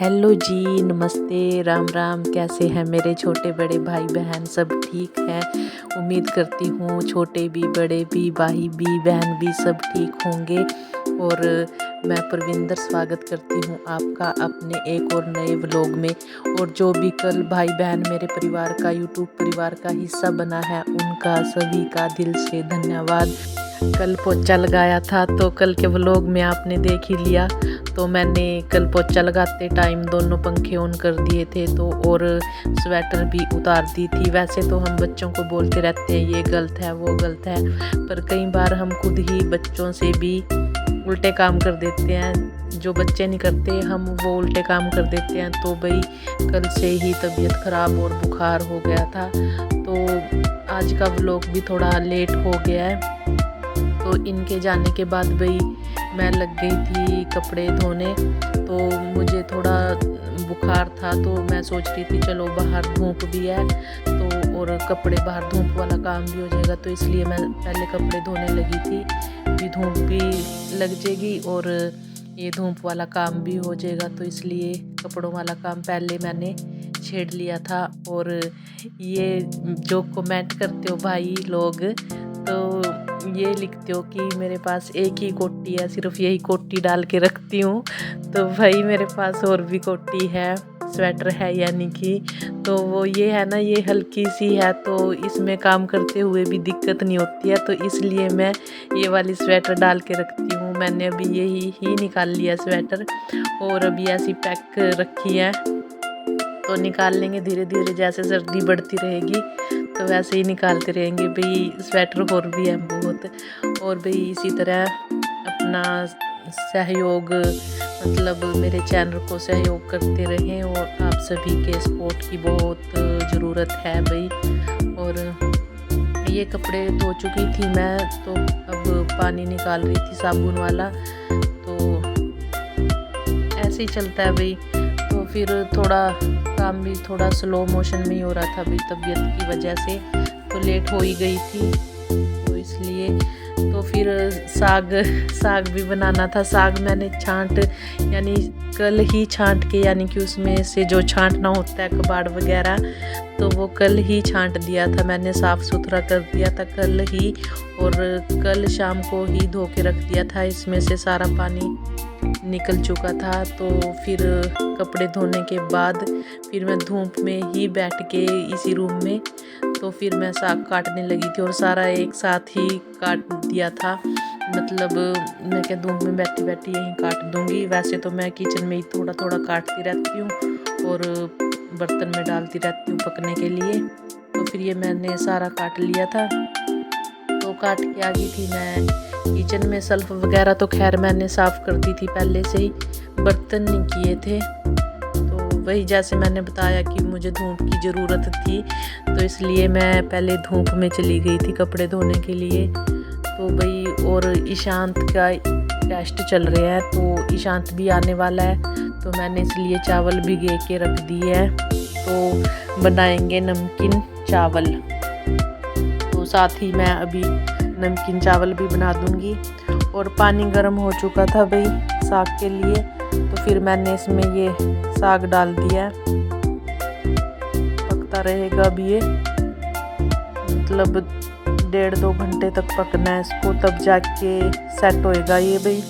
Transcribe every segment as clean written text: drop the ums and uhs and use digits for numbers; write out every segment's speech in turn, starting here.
Hello जी, नमस्ते, राम राम। कैसे हैं मेरे छोटे बड़े भाई बहन? सब ठीक है? उम्मीद करती हूँ छोटे भी बड़े भी भाई भी बहन भी सब ठीक होंगे। और मैं परविंदर स्वागत करती हूँ आपका अपने एक और नए व्लॉग में। और जो भी कल भाई बहन मेरे परिवार का यूट्यूब परिवार का हिस्सा बना है उनका सभी का दिल से धन्यवाद। कल पोछा लगाया था तो कल के व्लॉग में आपने देख ही लिया। तो मैंने कल पोछा लगाते टाइम दोनों पंखे ऑन कर दिए थे तो और स्वेटर भी उतार दी थी। वैसे तो हम बच्चों को बोलते रहते हैं ये गलत है वो गलत है, पर कई बार हम खुद ही बच्चों से भी उल्टे काम कर देते हैं। जो बच्चे नहीं करते हम वो उल्टे काम कर देते हैं। तो भाई कल से ही तबीयत ख़राब और बुखार हो गया था, तो आज का व्लॉग भी थोड़ा लेट हो गया है। तो इनके जाने के बाद भाई मैं लग गई थी कपड़े धोने। तो मुझे थोड़ा बुखार था तो मैं सोच रही थी चलो बाहर धूप भी है तो और कपड़े बाहर धूप वाला काम भी हो जाएगा, तो इसलिए मैं पहले कपड़े धोने लगी थी। भी धूप भी लग जाएगी और ये धूप वाला काम भी हो जाएगा, तो इसलिए कपड़ों वाला काम पहले मैंने छेड़ लिया था। और ये जो कमेंट करते हो भाई लोग, तो ये लिखते हो कि मेरे पास एक ही कोटी है, सिर्फ यही कोटी डाल के रखती हूँ। तो भाई मेरे पास और भी कोटी है, स्वेटर है यानी कि, तो वो ये है ना, ये हल्की सी है तो इसमें काम करते हुए भी दिक्कत नहीं होती है, तो इसलिए मैं ये वाली स्वेटर डाल के रखती हूँ। मैंने अभी यही ही निकाल लिया स्वेटर और अभी ऐसी पैक रखी है, तो निकाल लेंगे धीरे धीरे। जैसे सर्दी बढ़ती रहेगी तो वैसे ही निकालते रहेंगे। भाई स्वेटर और भी है बहुत। और भाई इसी तरह अपना सहयोग, मतलब मेरे चैनल को सहयोग करते रहें और आप सभी के सपोर्ट की बहुत ज़रूरत है भाई। और ये कपड़े धो चुकी थी मैं, तो अब पानी निकाल रही थी साबुन वाला। तो ऐसे ही चलता है भाई। तो फिर थोड़ा काम भी थोड़ा स्लो मोशन में ही हो रहा था भाई तबीयत की वजह से, तो लेट हो ही गई थी तो इसलिए। तो फिर साग भी बनाना था। साग मैंने छांट यानी कल ही छांट के, यानी कि उसमें से जो छांटना होता है कबाड़ वगैरह, तो वो कल ही छांट दिया था मैंने, साफ़ सुथरा कर दिया था कल ही। और कल शाम को ही धो के रख दिया था, इसमें से सारा पानी निकल चुका था। तो फिर कपड़े धोने के बाद फिर मैं धूप में ही बैठ के इसी रूम में, तो फिर मैं साग काटने लगी थी और सारा एक साथ ही काट दिया था। मतलब मैं क्या धूप में बैठी बैठी यहीं काट दूंगी। वैसे तो मैं किचन में ही थोड़ा थोड़ा काटती रहती हूँ और बर्तन में डालती रहती हूँ पकने के लिए। तो फिर ये मैंने सारा काट लिया था, तो काट के आ गई थी मैं किचन में। शेल्फ वगैरह तो खैर मैंने साफ़ कर दी थी पहले से ही, बर्तन नहीं किए थे। तो वही जैसे मैंने बताया कि मुझे धूप की ज़रूरत थी, तो इसलिए मैं पहले धूप में चली गई थी कपड़े धोने के लिए। तो भाई और ईशांत का टेस्ट चल रहा है, तो ईशांत भी आने वाला है, तो मैंने इसलिए चावल भिगो के रख दिए हैं। तो बनाएंगे नमकीन चावल, तो साथ ही मैं अभी नमकीन चावल भी बना दूंगी। और पानी गर्म हो चुका था भाई साग के लिए, तो फिर मैंने इसमें ये साग डाल दिया। पकता रहेगा अभी ये, मतलब 1.5-2 घंटे तक पकना है इसको, तब जाके सेट होएगा ये भाई।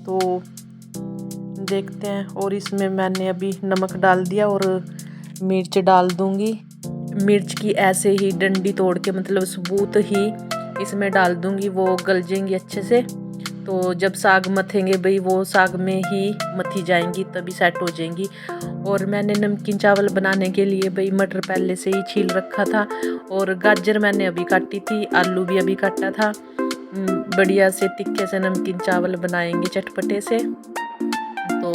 तो देखते हैं। और इसमें मैंने अभी नमक डाल दिया और मिर्च डाल दूंगी। मिर्च की ऐसे ही डंडी तोड़ के, मतलब सबूत ही इसमें डाल दूंगी, वो गल जाएंगी अच्छे से। तो जब साग मथेंगे भाई वो साग में ही मथी जाएंगी, तभी सेट हो जाएंगी। और मैंने नमकीन चावल बनाने के लिए भाई मटर पहले से ही छील रखा था, और गाजर मैंने अभी काटी थी, आलू भी अभी काटा था। बढ़िया से तिक्के से नमकीन चावल बनाएंगे चटपटे से। तो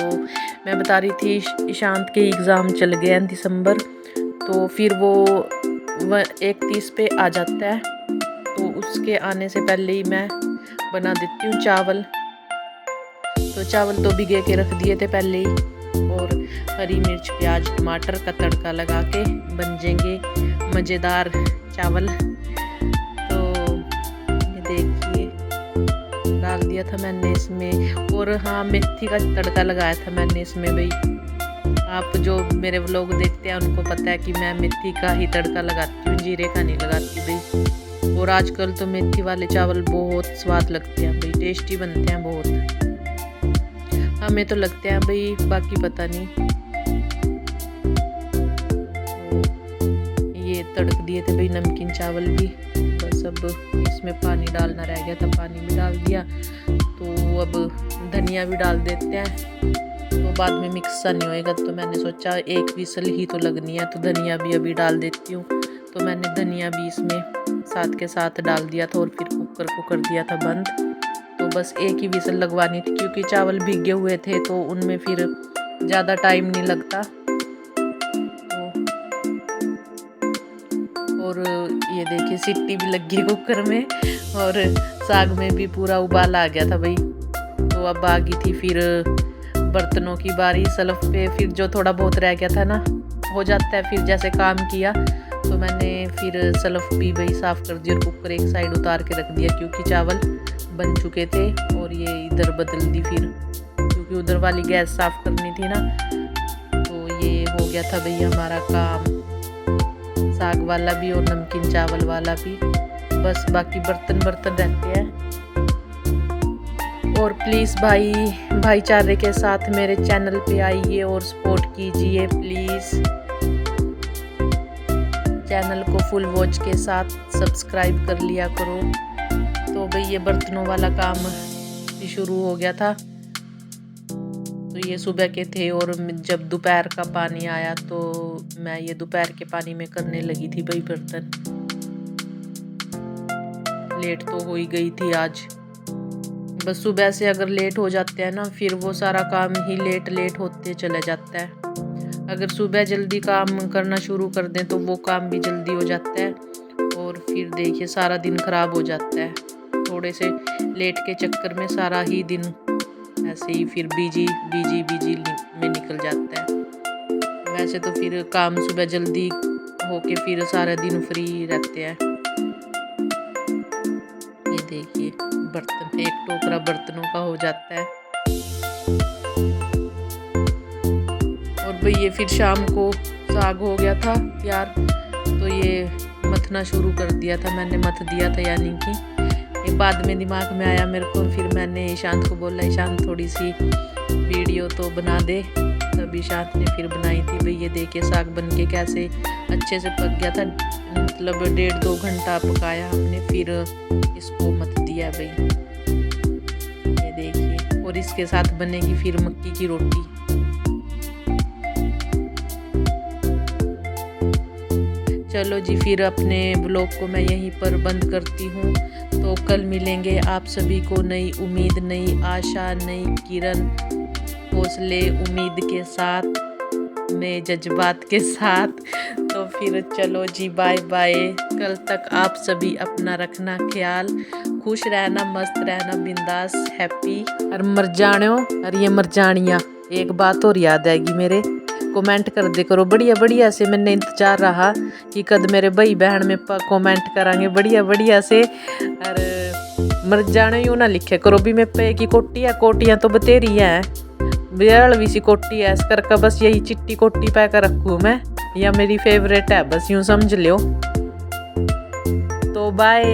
मैं बता रही थी ईशांत के एग्ज़ाम चल गए हैं दिसंबर, तो फिर वो 31 पे आ जाता है, तो उसके आने से पहले ही मैं बना देती हूँ चावल। तो चावल तो भिगो के रख दिए थे पहले ही, और हरी मिर्च प्याज टमाटर का तड़का लगा के बन जाएंगे मज़ेदार चावल। तो ये देखिए डाल दिया था मैंने इसमें। और हाँ, मेथी का तड़का लगाया था मैंने इसमें भाई। आप जो मेरे व्लॉग देखते हैं उनको पता है कि मैं मेथी का ही तड़का लगाती हूँ, जीरे का नहीं लगाती भाई। और आजकल तो मेथी वाले चावल बहुत स्वाद लगते हैं भाई, टेस्टी बनते हैं बहुत। हमें तो लगते हैं भाई, बाकी पता नहीं। ये तड़क दिए थे भाई नमकीन चावल भी। बस अब इसमें पानी डालना रह गया था, पानी भी डाल दिया। तो अब धनिया भी डाल देते हैं, तो बाद में मिक्स सा नहीं होएगा। तो मैंने सोचा एक विसल ही तो लगनी है, तो धनिया भी अभी डाल देती हूँ। तो मैंने धनिया भी इसमें साथ के साथ डाल दिया था और फिर कुकर को कर दिया था बंद। तो बस एक ही विसल लगवानी थी, क्योंकि चावल भीगे हुए थे तो उनमें फिर ज़्यादा टाइम नहीं लगता। और ये देखिए सीटी भी लग गई कुकर में, और साग में भी पूरा उबाल आ गया था भाई। तो अब आ गई थी फिर बर्तनों की बारी। सल्फ पे फिर जो थोड़ा बहुत रह गया था ना, हो जाता है फिर जैसे काम किया। तो मैंने फिर सल्फ भी भाई साफ़ कर दी और कुकर एक साइड उतार के रख दिया, क्योंकि चावल बन चुके थे। और ये इधर बदल दी फिर, क्योंकि उधर वाली गैस साफ़ करनी थी ना। तो ये हो गया था भाई हमारा काम, साग वाला भी और नमकीन चावल वाला भी। बस बाकी बर्तन रहते हैं। और प्लीज़ भाई भाईचारे के साथ मेरे चैनल पे आइए और सपोर्ट कीजिए प्लीज़। चैनल को फुल वॉच के साथ सब्सक्राइब कर लिया करो। तो भाई ये बर्तनों वाला काम भी शुरू हो गया था। तो ये सुबह के थे, और जब दोपहर का पानी आया तो मैं ये दोपहर के पानी में करने लगी थी भाई बर्तन। लेट तो हो ही गई थी आज। बस सुबह से अगर लेट हो जाते हैं ना, फिर वो सारा काम ही लेट होते चले जाता है। अगर सुबह जल्दी काम करना शुरू कर दें तो वो काम भी जल्दी हो जाता है, और फिर देखिए सारा दिन ख़राब हो जाता है। थोड़े से लेट के चक्कर में सारा ही दिन ऐसे ही फिर बिजी में निकल जाता है। वैसे तो फिर काम सुबह जल्दी होके फिर सारा दिन फ्री रहते हैं। ये देखिए बर्तन, एक टोकरा बर्तनों का हो जाता है। और भाई ये फिर शाम को साग हो गया था यार, तो ये मथना शुरू कर दिया था मैंने, मथ दिया था यानी कि। ये बाद में दिमाग में आया मेरे को, फिर मैंने ईशांत को बोला, ईशांत थोड़ी सी वीडियो तो बना दे। तब ईशांत ने फिर बनाई थी भाई। ये देखिए साग बन के कैसे अच्छे से पक गया था, मतलब 1.5-2 घंटा पकाया हमने, फिर इसको मथ दिया भाई। ये देखिए, और इसके साथ बनेगी फिर मक्की की रोटी। चलो जी, फिर अपने ब्लॉग को मैं यहीं पर बंद करती हूँ। तो कल मिलेंगे आप सभी को नई उम्मीद, नई आशा, नई किरण, हौसले उम्मीद के साथ, नए जज्बात के साथ। तो फिर चलो जी, बाय बाय। कल तक आप सभी अपना रखना ख्याल, खुश रहना, मस्त रहना, बिंदास, हैप्पी। और मर जानियो, और ये मर जानिया, एक बात और याद आएगी मेरे, कमेंट कर दे करो बढ़िया से। मैंने इंतजार रहा कि कद मेरे भाई बहन में कमेंट करांगे बढ़िया से। और मर जाने यूँ ना लिखे करो भी मैं पे की कोटियाँ तो बतेरी हैं, बेड़वी सी कोटी है, इस करके बस यही चिट्टी कोटी पै कर रखूँ मैं, या मेरी फेवरेट है, बस यूँ समझ लो। तो बाय।